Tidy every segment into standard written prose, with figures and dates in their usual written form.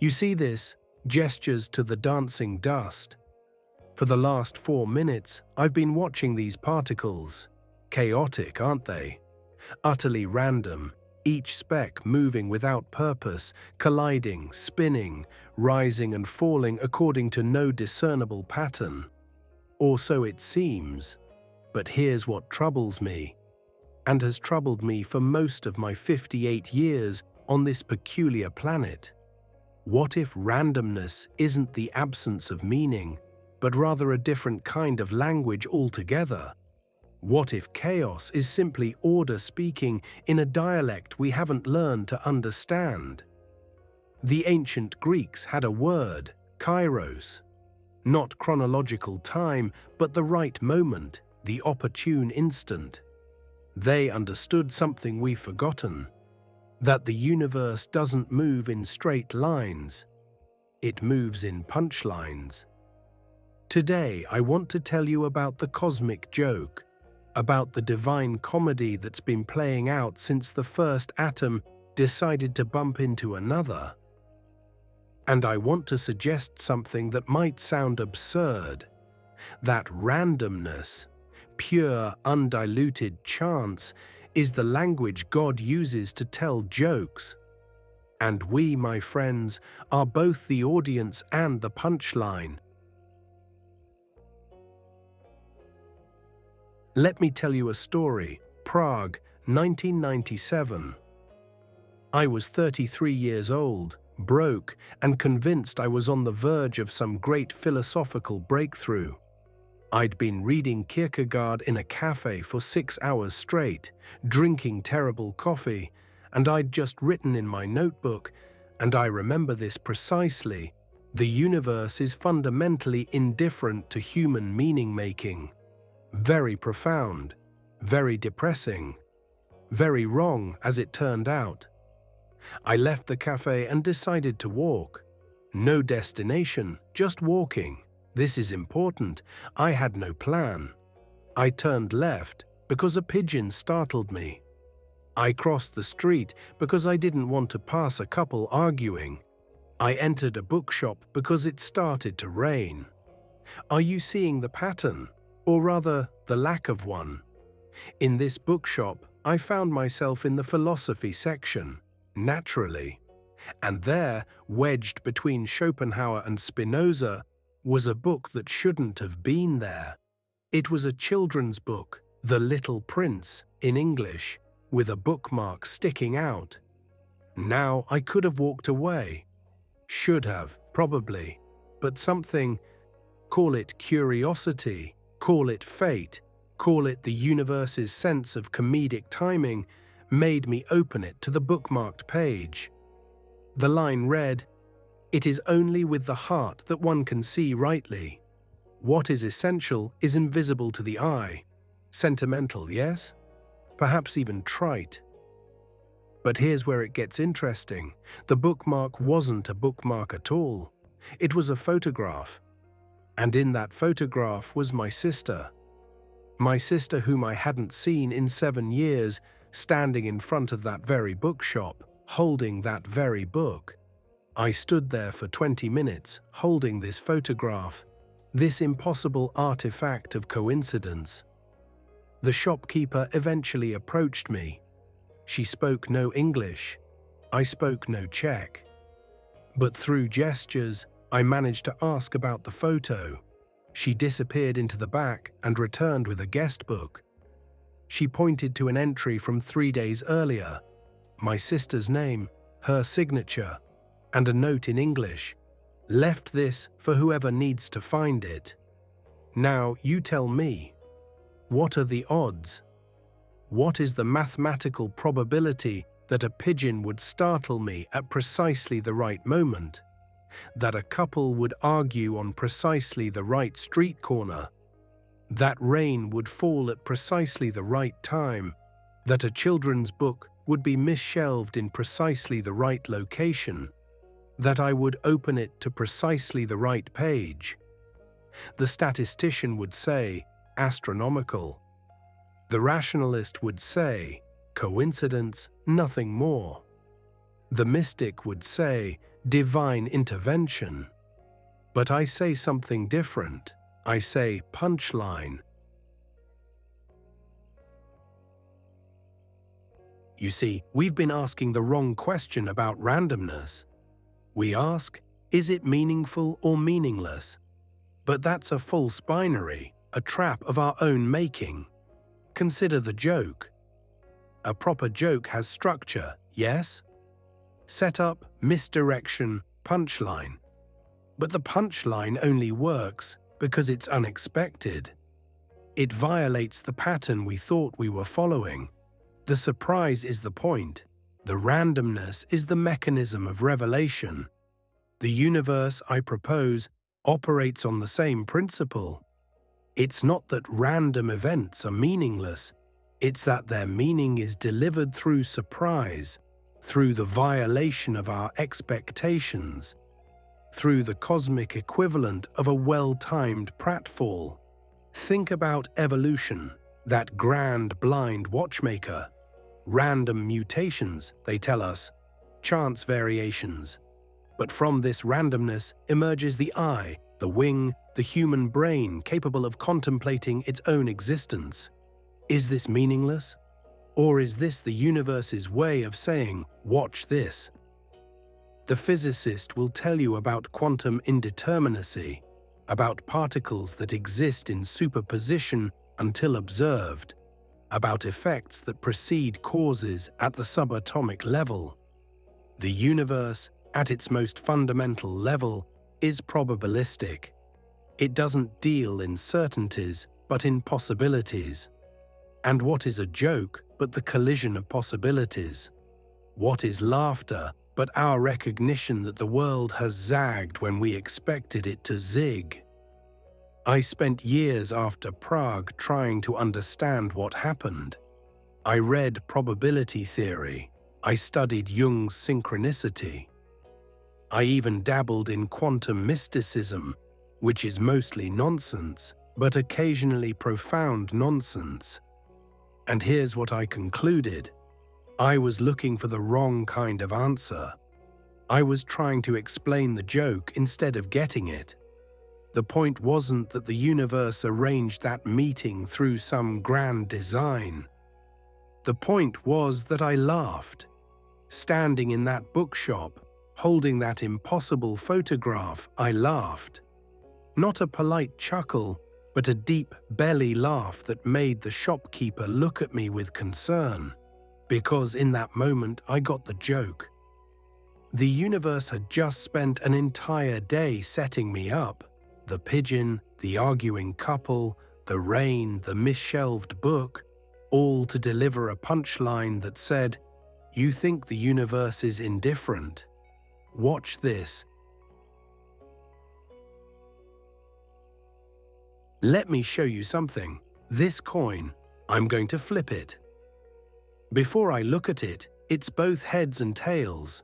You see this, gestures to the dancing dust. For the last 4 minutes, I've been watching these particles. Chaotic, aren't they? Utterly random, each speck moving without purpose, colliding, spinning, rising and falling according to no discernible pattern. Or so it seems. But here's what troubles me, and has troubled me for most of my 58 years on this peculiar planet. What if randomness isn't the absence of meaning, but rather a different kind of language altogether? What if chaos is simply order speaking in a dialect we haven't learned to understand? The ancient Greeks had a word, kairos. Not chronological time, but the right moment, the opportune instant. They understood something we've forgotten, that the universe doesn't move in straight lines. It moves in punchlines. Today, I want to tell you about the cosmic joke, about the divine comedy that's been playing out since the first atom decided to bump into another. And I want to suggest something that might sound absurd, that randomness, pure, undiluted chance, is the language God uses to tell jokes. And we, my friends, are both the audience and the punchline. Let me tell you a story. Prague, 1997. I was 33 years old, broke, and convinced I was on the verge of some great philosophical breakthrough. I'd been reading Kierkegaard in a cafe for 6 hours straight, drinking terrible coffee, and I'd just written in my notebook, and I remember this precisely, the universe is fundamentally indifferent to human meaning-making. Very profound, very depressing, very wrong as it turned out. I left the cafe and decided to walk. No destination, just walking. This is important. I had no plan. I turned left because a pigeon startled me. I crossed the street because I didn't want to pass a couple arguing. I entered a bookshop because it started to rain. Are you seeing the pattern? Or rather, the lack of one. In this bookshop, I found myself in the philosophy section, naturally. And there, wedged between Schopenhauer and Spinoza, was a book that shouldn't have been there. It was a children's book, The Little Prince, in English, with a bookmark sticking out. Now I could have walked away. Should have, probably. But something, call it curiosity, call it fate, call it the universe's sense of comedic timing, made me open it to the bookmarked page. The line read, "It is only with the heart that one can see rightly. What is essential is invisible to the eye." Sentimental, yes? Perhaps even trite. But here's where it gets interesting. The bookmark wasn't a bookmark at all. It was a photograph. And in that photograph was my sister. My sister whom I hadn't seen in 7 years, standing in front of that very bookshop, holding that very book. I stood there for 20 minutes, holding this photograph, this impossible artifact of coincidence. The shopkeeper eventually approached me. She spoke no English. I spoke no Czech. But through gestures, I managed to ask about the photo. She disappeared into the back and returned with a guest book. She pointed to an entry from 3 days earlier, my sister's name, her signature, and a note in English. Left this for whoever needs to find it. Now you tell me, what are the odds? What is the mathematical probability that a pigeon would startle me at precisely the right moment? That a couple would argue on precisely the right street corner? That rain would fall at precisely the right time? That a children's book would be misshelved in precisely the right location? That I would open it to precisely the right page? The statistician would say, astronomical. The rationalist would say, coincidence, nothing more. The mystic would say divine intervention. But I say something different. I say punchline. You see, we've been asking the wrong question about randomness. We ask, is it meaningful or meaningless? But that's a false binary, a trap of our own making. Consider the joke. A proper joke has structure, yes? Setup, misdirection, punchline. But the punchline only works because it's unexpected. It violates the pattern we thought we were following. The surprise is the point. The randomness is the mechanism of revelation. The universe, I propose, operates on the same principle. It's not that random events are meaningless. It's that their meaning is delivered through surprise, through the violation of our expectations, through the cosmic equivalent of a well-timed pratfall. Think about evolution, that grand blind watchmaker. Random mutations, they tell us, chance variations. But from this randomness emerges the eye, the wing, the human brain capable of contemplating its own existence. Is this meaningless? Or is this the universe's way of saying, watch this? The physicist will tell you about quantum indeterminacy, about particles that exist in superposition until observed, about effects that precede causes at the subatomic level. The universe, at its most fundamental level, is probabilistic. It doesn't deal in certainties, but in possibilities. And what is a joke but the collision of possibilities? What is laughter but our recognition that the world has zagged when we expected it to zig? I spent years after Prague trying to understand what happened. I read probability theory. I studied Jung's synchronicity. I even dabbled in quantum mysticism, which is mostly nonsense, but occasionally profound nonsense. And here's what I concluded. I was looking for the wrong kind of answer. I was trying to explain the joke instead of getting it. The point wasn't that the universe arranged that meeting through some grand design. The point was that I laughed. Standing in that bookshop, holding that impossible photograph, I laughed. Not a polite chuckle, but a deep belly laugh that made the shopkeeper look at me with concern. Because in that moment I got the joke. The universe had just spent an entire day setting me up. The pigeon, the arguing couple, the rain, the misshelved book, all to deliver a punchline that said, "You think the universe is indifferent? Watch this." Let me show you something. This coin, I'm going to flip it. Before I look at it, it's both heads and tails.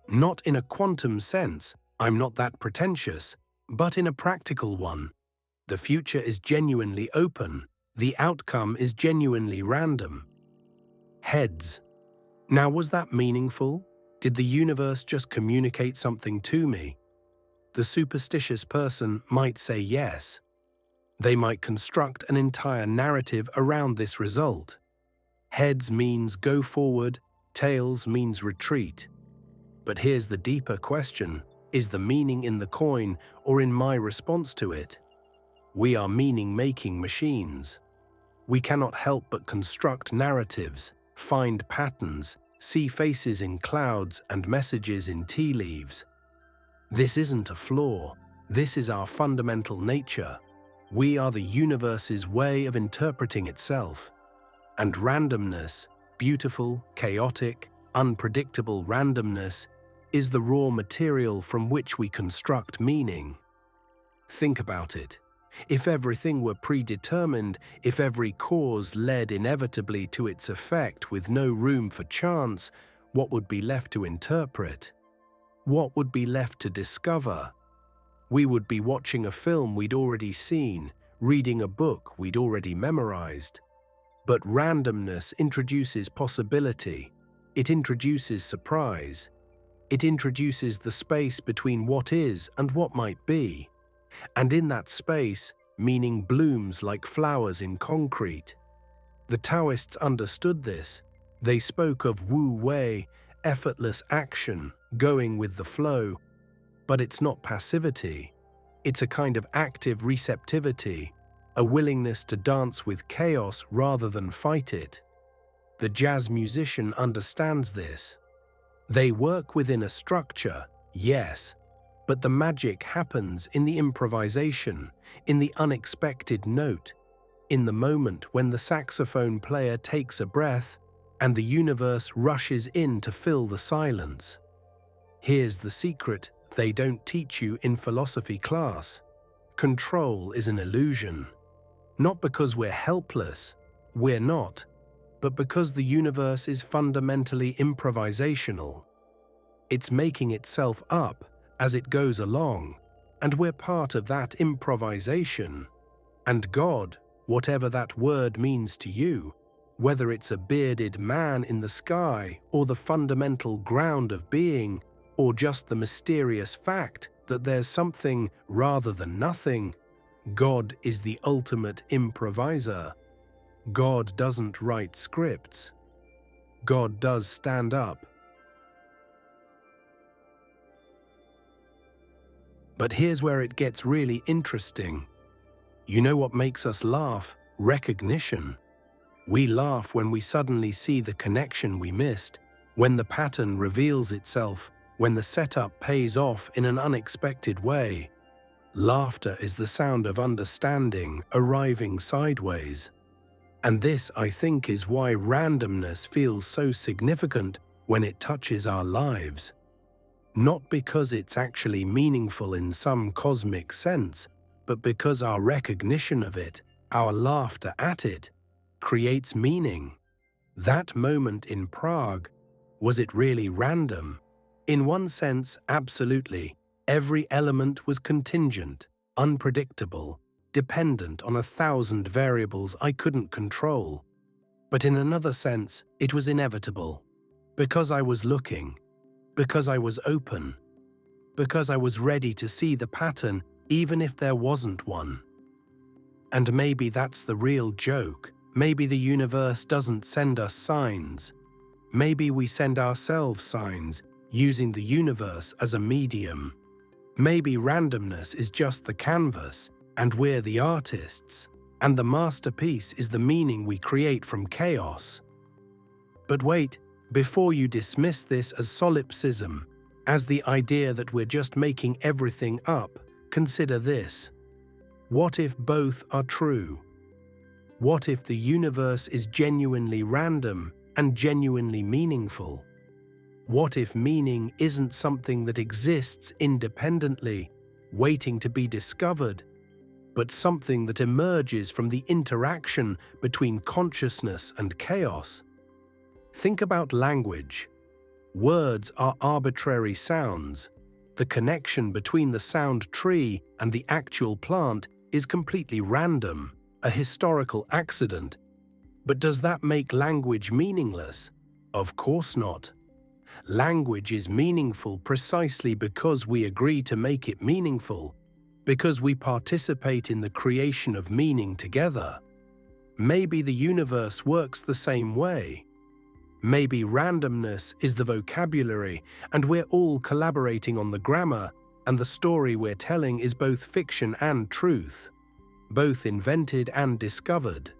Not in a quantum sense, I'm not that pretentious, but in a practical one. The future is genuinely open. The outcome is genuinely random. Heads. Now, was that meaningful? Did the universe just communicate something to me? The superstitious person might say yes. They might construct an entire narrative around this result. Heads means go forward, tails means retreat. But here's the deeper question. Is the meaning in the coin or in my response to it? We are meaning-making machines. We cannot help but construct narratives, find patterns, see faces in clouds and messages in tea leaves. This isn't a flaw. This is our fundamental nature. We are the universe's way of interpreting itself. And randomness, beautiful, chaotic, unpredictable randomness, is the raw material from which we construct meaning. Think about it. If everything were predetermined, if every cause led inevitably to its effect with no room for chance, what would be left to interpret? What would be left to discover? We would be watching a film we'd already seen, reading a book we'd already memorized. But randomness introduces possibility. It introduces surprise. It introduces the space between what is and what might be. And in that space, meaning blooms like flowers in concrete. The Taoists understood this. They spoke of wu wei, effortless action, going with the flow. But it's not passivity. It's a kind of active receptivity, a willingness to dance with chaos rather than fight it. The jazz musician understands this. They work within a structure, yes, but the magic happens in the improvisation, in the unexpected note, in the moment when the saxophone player takes a breath and the universe rushes in to fill the silence. Here's the secret they don't teach you in philosophy class. Control is an illusion. Not because we're helpless, we're not, but because the universe is fundamentally improvisational. It's making itself up as it goes along, and we're part of that improvisation. And God, whatever that word means to you, whether it's a bearded man in the sky or the fundamental ground of being, or just the mysterious fact that there's something rather than nothing, God is the ultimate improviser. God doesn't write scripts. God does stand up. But here's where it gets really interesting. You know what makes us laugh? Recognition. We laugh when we suddenly see the connection we missed, when the pattern reveals itself, when the setup pays off in an unexpected way. Laughter is the sound of understanding arriving sideways. And this, I think, is why randomness feels so significant when it touches our lives. Not because it's actually meaningful in some cosmic sense, but because our recognition of it, our laughter at it, creates meaning. That moment in Prague, was it really random? In one sense, absolutely. Every element was contingent, unpredictable, dependent on 1,000 variables I couldn't control. But in another sense, it was inevitable. Because I was looking, because I was open, because I was ready to see the pattern even if there wasn't one. And maybe that's the real joke. Maybe the universe doesn't send us signs. Maybe we send ourselves signs, using the universe as a medium. Maybe randomness is just the canvas, and we're the artists, and the masterpiece is the meaning we create from chaos. But wait, before you dismiss this as solipsism, as the idea that we're just making everything up, consider this. What if both are true? What if the universe is genuinely random and genuinely meaningful? What if meaning isn't something that exists independently, waiting to be discovered, but something that emerges from the interaction between consciousness and chaos? Think about language. Words are arbitrary sounds. The connection between the sound tree and the actual plant is completely random, a historical accident. But does that make language meaningless? Of course not. Language is meaningful precisely because we agree to make it meaningful, because we participate in the creation of meaning together. Maybe the universe works the same way. Maybe randomness is the vocabulary, and we're all collaborating on the grammar, and the story we're telling is both fiction and truth, both invented and discovered.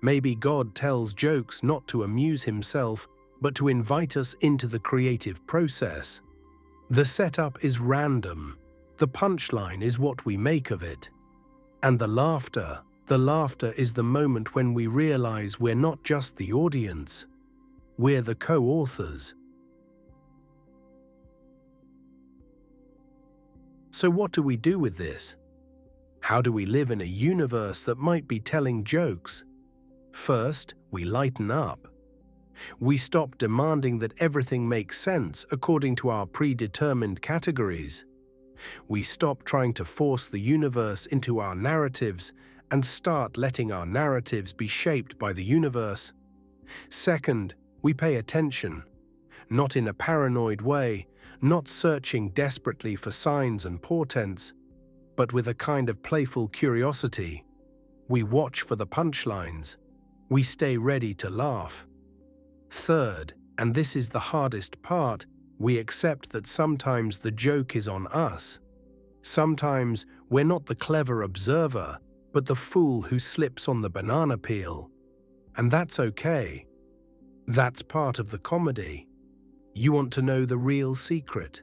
Maybe God tells jokes not to amuse himself, but to invite us into the creative process. The setup is random. The punchline is what we make of it. And the laughter is the moment when we realize we're not just the audience. We're the co-authors. So what do we do with this? How do we live in a universe that might be telling jokes? First, we lighten up. We stop demanding that everything makes sense according to our predetermined categories. We stop trying to force the universe into our narratives and start letting our narratives be shaped by the universe. Second, we pay attention, not in a paranoid way, not searching desperately for signs and portents, but with a kind of playful curiosity. We watch for the punchlines. We stay ready to laugh. Third, and this is the hardest part, we accept that sometimes the joke is on us. Sometimes we're not the clever observer, but the fool who slips on the banana peel. And that's okay. That's part of the comedy. You want to know the real secret?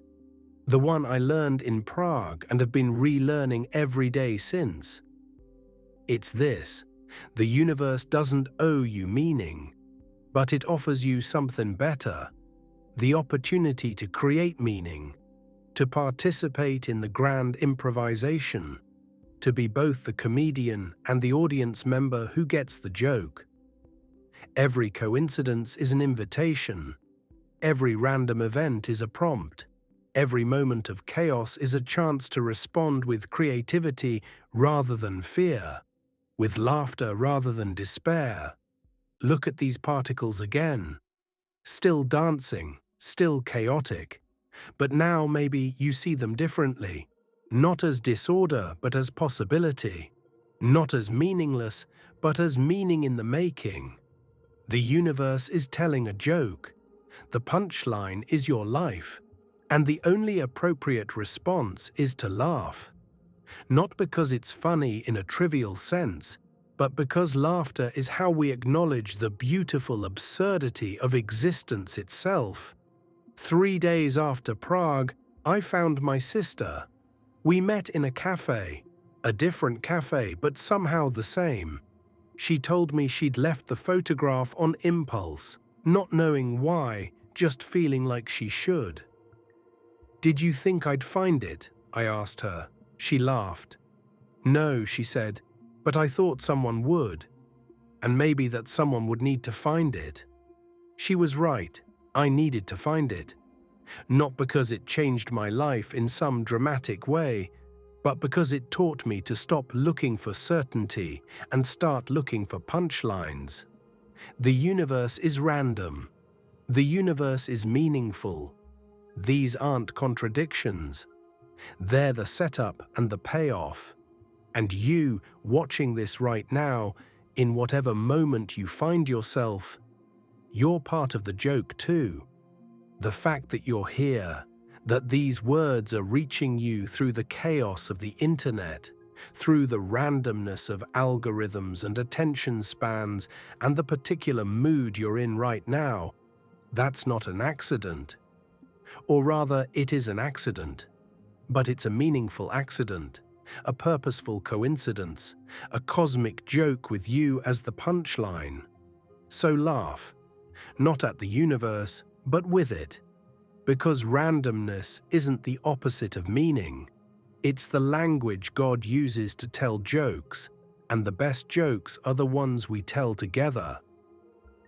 The one I learned in Prague and have been relearning every day since. It's this: the universe doesn't owe you meaning, but it offers you something better: the opportunity to create meaning, to participate in the grand improvisation, to be both the comedian and the audience member who gets the joke. Every coincidence is an invitation. Every random event is a prompt. Every moment of chaos is a chance to respond with creativity rather than fear, with laughter rather than despair. Look at these particles again. Still dancing, still chaotic. But now maybe you see them differently. Not as disorder, but as possibility. Not as meaningless, but as meaning in the making. The universe is telling a joke. The punchline is your life. And the only appropriate response is to laugh. Not because it's funny in a trivial sense, but because laughter is how we acknowledge the beautiful absurdity of existence itself. 3 days after Prague, I found my sister. We met in a cafe, a different cafe, but somehow the same. She told me she'd left the photograph on impulse, not knowing why, just feeling like she should. "Did you think I'd find it?" I asked her. She laughed. "No," she said, "but I thought someone would. And maybe that someone would need to find it." She was right. I needed to find it. Not because it changed my life in some dramatic way, but because it taught me to stop looking for certainty and start looking for punchlines. The universe is random. The universe is meaningful. These aren't contradictions. They're the setup and the payoff. And you, watching this right now, in whatever moment you find yourself, you're part of the joke too. The fact that you're here, that these words are reaching you through the chaos of the internet, through the randomness of algorithms and attention spans and the particular mood you're in right now, that's not an accident. Or rather, it is an accident, but it's a meaningful accident, a purposeful coincidence, a cosmic joke with you as the punchline. So laugh, not at the universe, but with it. Because randomness isn't the opposite of meaning. It's the language God uses to tell jokes, and the best jokes are the ones we tell together.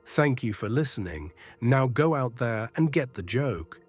Thank you for listening. Now go out there and get the joke.